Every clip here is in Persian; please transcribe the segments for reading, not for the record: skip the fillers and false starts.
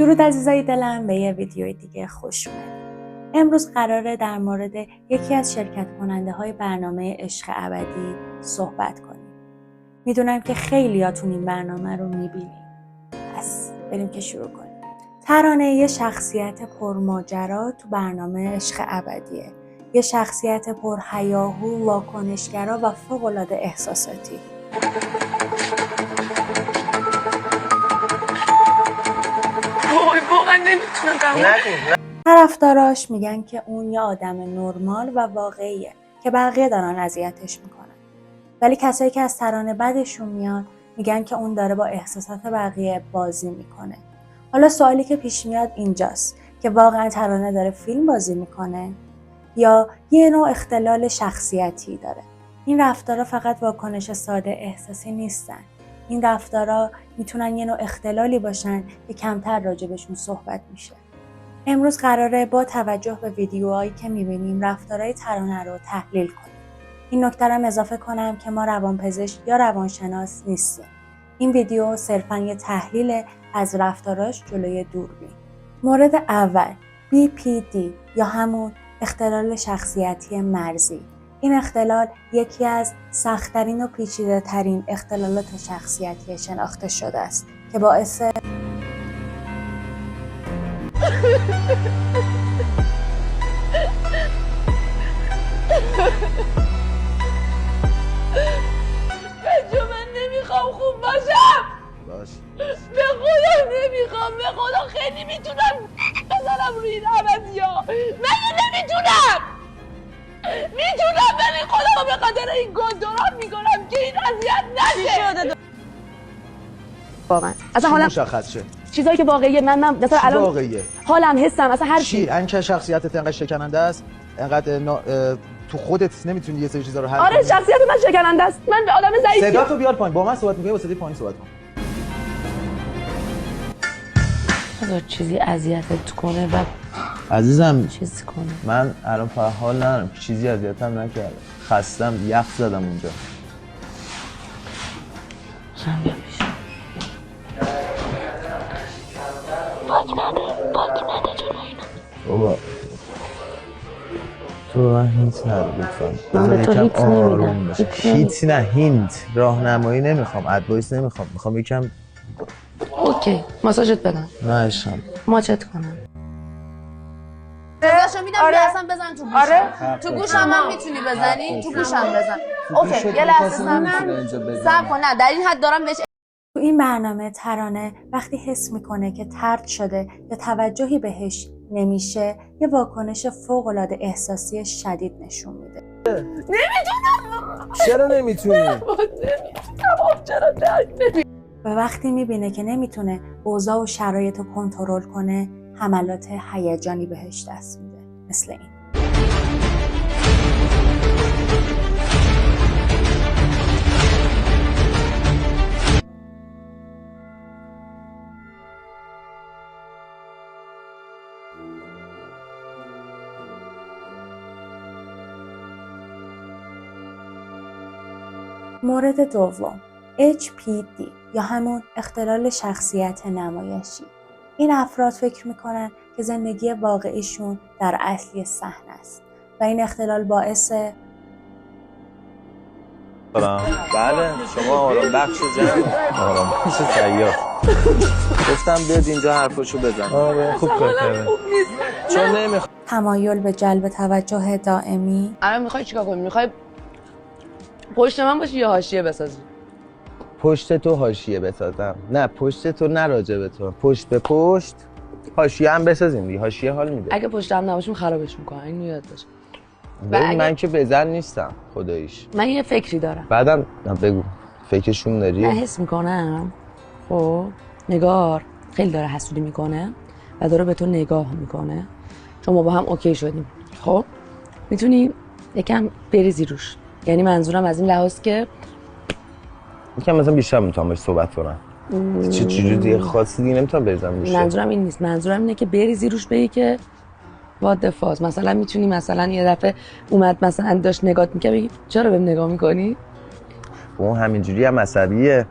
درود عزیزای دلم، به یه ویدیوی دیگه خوش اومدید. امروز قراره در مورد یکی از شرکت کننده های برنامه عشق ابدی صحبت کنیم. میدونم که خیلیاتون این برنامه رو میبینید. پس بریم که شروع کنیم. ترانه یه شخصیت پرماجرا تو برنامه عشق ابدیه. یه شخصیت پرهیاهو، واکنشگرا و فوق‌العاده احساساتی. واقعا نمیتونم طرفداراش میگن که اون یه آدم نرمال و واقعیه که بقیه دارن اذیتش میکنن. ولی کسایی که از ترانه بدشون میاد میگن که اون داره با احساسات بقیه بازی میکنه. حالا سوالی که پیش میاد اینجاست که واقعا ترانه داره فیلم بازی میکنه یا یه نوع اختلال شخصیتی داره. این رفتارا فقط واکنش ساده احساسی نیستن. این رفتارا میتونن یه نوع اختلالی باشن که کمتر راجبشون صحبت میشه. امروز قراره با توجه به ویدیوهایی که میبینیم رفتارهای ترانه رو تحلیل کنیم. این نکته رو اضافه کنم که ما روانپزشک یا روانشناس نیستیم. این ویدیو صرفاً یه تحلیل از رفتاراش جلوی دوربین. مورد اول BPD یا همون اختلال شخصیتی مرزی. این اختلال یکی از سخت‌ترین و پیچیده‌ترین اختلالات شخصیتی شناخته شده است که باعث بچه من نمیخوام خوب باشم. باش به خدا نمیخوام، به خدا خیلی میتونم بزنم روی این ابدیا. من نمیتونم ولی خودمو به خاطر این گندوران میکنم که این اذیت نشه. واقعا اصلا حالم مشخص شه چیزایی که واقعیه من مثلا الان واقعیه حالم حسم اصلا هر چی انکه شخصیتت انقدر شکننده است انقدر تو خودت نمیتونی یه سری چیزا رو حل کنی. آره شخصیت من شکننده است. من به آدم ضعیفی صداتو بیار پایین. با من صحبت می‌کنی با صدای پایین صحبت کن. اگر چیزی اذیتت کنه و عزیزم چیز کنه من الان فقط حال ندارم، چیزی اذیتم نکردم، خستم، یخ زدم اونجا. بابا تو من هیچ نده لطفا. من به تو هیچ نمیدم. هیچ نه، هینت راهنمایی نمیخوام، ادوایس نمیخوام، میخوام یکم اوکی ماساژت بدم. نه عشقم ماچت کنم. ازشو میدم که اصلا بزن تو گوشم. تو گوشم هم میتونی بزنی، تو گوشم بزن. اوکی یه لحظه صبر کن. نه در این حد دارم بهش. تو این برنامه ترانه وقتی حس میکنه که طرد شده یا توجهی بهش نمیشه یه واکنش فوق‌العاده احساسی شدید نشون میده. چرا نمیتونی؟ و وقتی میبینه که نمیتونه اوضاع و شرایط رو کنترل کنه حملات هیجانی بهش دست میده مثل این. مورد دوم HPD یا همون اختلال شخصیت نمایشی. این افراد فکر میکنن که زندگی واقعیشون در اصل صحنه است و این اختلال باعث بله شما آرام بخش جمع آرام بخش سیاه گفتم بیاد اینجا حرفاشو بزن. آره خوب کار کردی. چون نمیخوام تمایل به جلب توجه دائمی. الان میخوای چیکار کنی؟ میخوای پشت من باشی یا حاشیه بسازی؟ پشت تو حاشیه بسازم؟ نه پشت تو، نه راجع به تو، پشت به پشت حاشیه هم بسازیم دیگه. حاشیه حال میده. اگه پشت هم نباشیم خرابش میکنن، اینو یاد باشه. ببین من که بزن نیستم خداییش. من یه فکری دارم. بعدم بگو فکرشون داری؟ من حس میکنم خب نگار خیلی داره حسودی میکنه و داره به تو نگاه میکنه چون ما با هم اوکی شدیم. خب میتونی یکم بریزی روش. یعنی منظورم از این لحاظ که یکم مثلا بیشتر میتونم باش صحبت کنم. چجوری دیگه خاصی دیگه نمیتونم بریزم روش. منظورم این نیست. منظورم اینه که بریزی روش، بگی که وات فاز. مثلا میتونی مثلا یه دفعه اومد مثلا داشت نگات میکنه بگی چرا بهم نگاه میکنی؟ اون همینجوری هم عصبیه.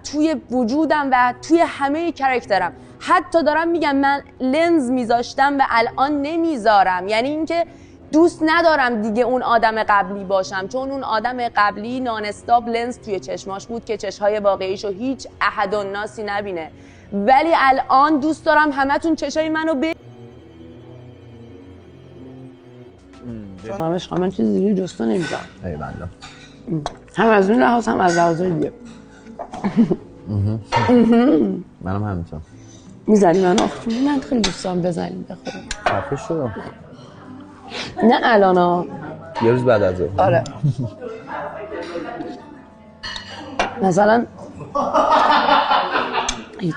توی وجودم و توی همه کرکترم. حتی دارم میگم من لنز میذاشتم و الان نمیذارم، یعنی اینکه دوست ندارم دیگه اون آدم قبلی باشم، چون اون آدم قبلی نان استاپ لنز توی چشماش بود که چشمای واقعیشو هیچ احد و ناسی نبینه. ولی الان دوست دارم همتون چشای منو من چیزی دیگه جستو نمیدم. ایوالله. هم از اون لحاظ هم از لحاظ دیگه. منم همینطور. میزنی من آخه من خیلی دوست دارم بزنیم به خودم. خفه شدم. نه الانا. یه روز بعد از اون. آره. مثلا هیچ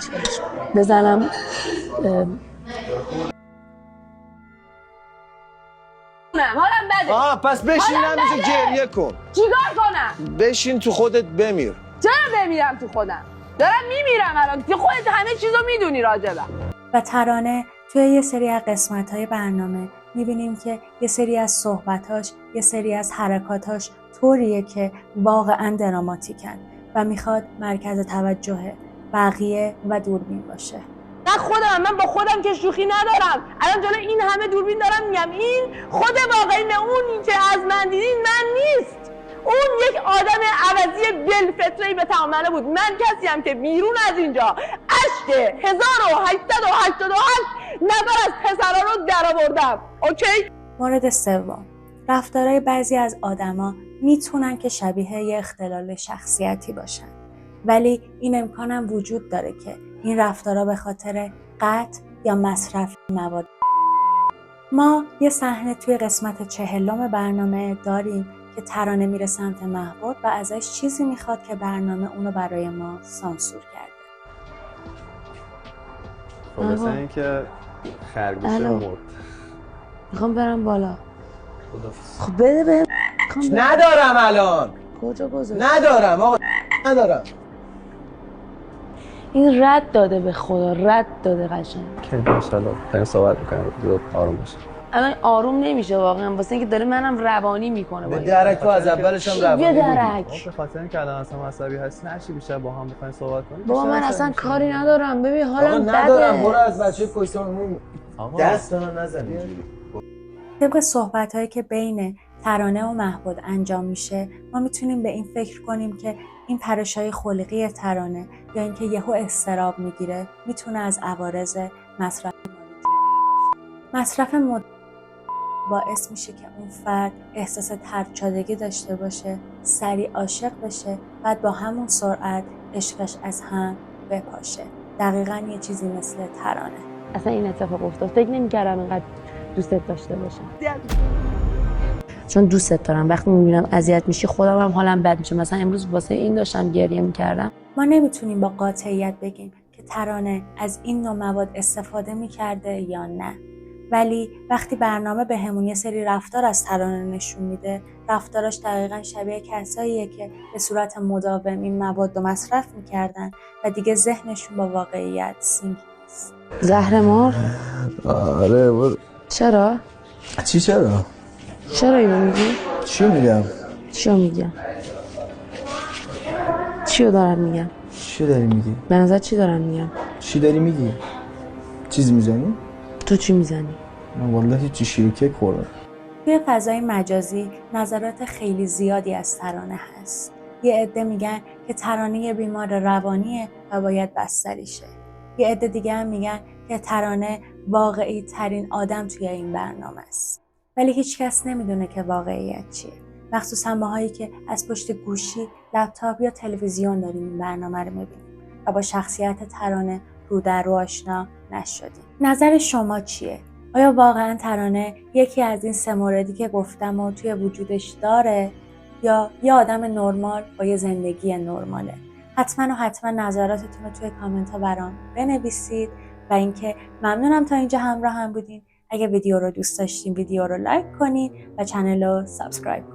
بزنم حالم بده. پس بشین نمیشه گریه کن. چیکار کنم؟ بشین تو خودت بمیر. چرا بمیرم تو خودم؟ دارم میمیرم الان. تو خودت همه چیزو میدونی راجبم. و ترانه توی یه سری از قسمت‌های برنامه می‌بینیم که یه سری از صحبتاش، یه سری از حرکاتاش طوریه که واقعاً دراماتیکن و میخواد مرکز توجه بقیه و دوربین باشه. نه خودم، من با خودم که شوخی ندارم. الان جلو این همه دوربین دارم میگم این خود واقعی اونی که از من دیدین من نیست. اون یک آدم عوضی بلفطره‌ای به تعامله بود. من کسیم که بیرون از اینجا اشک 1888 نفر از پسرا رو درآوردم. اوکی؟ مورد سوم، رفتارهای بعضی از آدما میتونن که شبیه یه اختلال شخصیتی باشن، ولی این امکانم وجود داره که این رفتارها به خاطر قطع یا مصرف مواد. ما یه صحنه توی قسمت 40 برنامه داریم که ترانه میره سمت محبود و ازش چیزی میخواد که برنامه اونو برای ما سانسور کرده. خلاصه اینکه خرگوشه مرد. میخوام برم بالا. خب بده به ندارم الان. کجا گذاشت؟ ندارم آقا. ندارم. این رد داده به خدا، رد داده قشنگ. که انشالله تا صحبت میکنم زود آروم باشه. الان آروم نمیشه واقعا، واسه اینکه داره منم روانی میکنه. به درک تو از اولش هم روانی بودی. بودی. درک. به خاطر اینکه الان اصلا عصبی هستی نشی بیشتر با هم بخواین صحبت کنیم. بابا من اصلا کاری ندارم. ببین حالم بده. ندارم. برو از بچه پشتمون دست به من نزنی. طبق صحبت‌هایی که بین ترانه و محبود انجام میشه، ما میتونیم به این فکر کنیم که این پرش‌های خلقی ترانه یا اینکه یهو اضطراب میگیره میتونه از عوارض مصرف مصرف باعث میشه که اون فرد احساس طردشدگی داشته باشه، سریع عاشق بشه، بعد با همون سرعت عشقش از هم بپاشه. دقیقاً یه چیزی مثل ترانه. اصلا این اتفاق افتاد. فکر نمی‌کردم اینقدر دوستت داشته باشم. چون دوستت دارم. وقتی میبینم اذیت میشی خودم هم حالم بد میشه. مثلا امروز واسه این داشتم گریه میکردم. ما نمیتونیم با قاطعیت بگیم که ترانه از این نوع مواد استفاده میکرده یا نه، ولی وقتی برنامه به همون یه سری رفتار از ترانه نشون میده، رفتاراش دقیقاً شبیه کساییه که به صورت مداوم این مواد رو مصرف میکردن و دیگه ذهنشون با واقعیت سینک نیست. زهرمار؟ آره برو. چرا؟ چی چرا؟ چرا اینو میگی؟ چی میگم؟ چیو میگم؟ چیو دارم میگم؟ چی داری میگی؟ به نظر چی دارم میگم؟ چی داری میگی؟ چیز میزنی؟ تو چی میزنی؟ من والله هیچی شیرکه خوردم. توی فضای مجازی نظرات خیلی زیادی از ترانه هست. یه عده میگن که ترانه بیمار روانیه و باید بستری شه. یه عده دیگه هم میگن که ترانه واقعی ترین آدم توی این برنامه است. ولی هیچ کس نمیدونه که واقعیت چیه. مخصوصا ماهایی که از پشت گوشی، لپتاپ یا تلویزیون داریم این برنامه رو میبینیم و با شخصیت ترانه رو در رو آشنا نشدیم. نظر شما چیه؟ آیا واقعا ترانه یکی از این 3 موردی که گفتم و توی وجودش داره یا یه آدم نرمال با یه زندگی نرماله؟ حتما نظراتتون رو توی کامنت ها برام بنویسید و اینکه ممنونم تا اینجا همراه هم بودین. اگه ویدیو رو دوست داشتین ویدیو رو لایک کنین و چنل رو سابسکرایب کنین.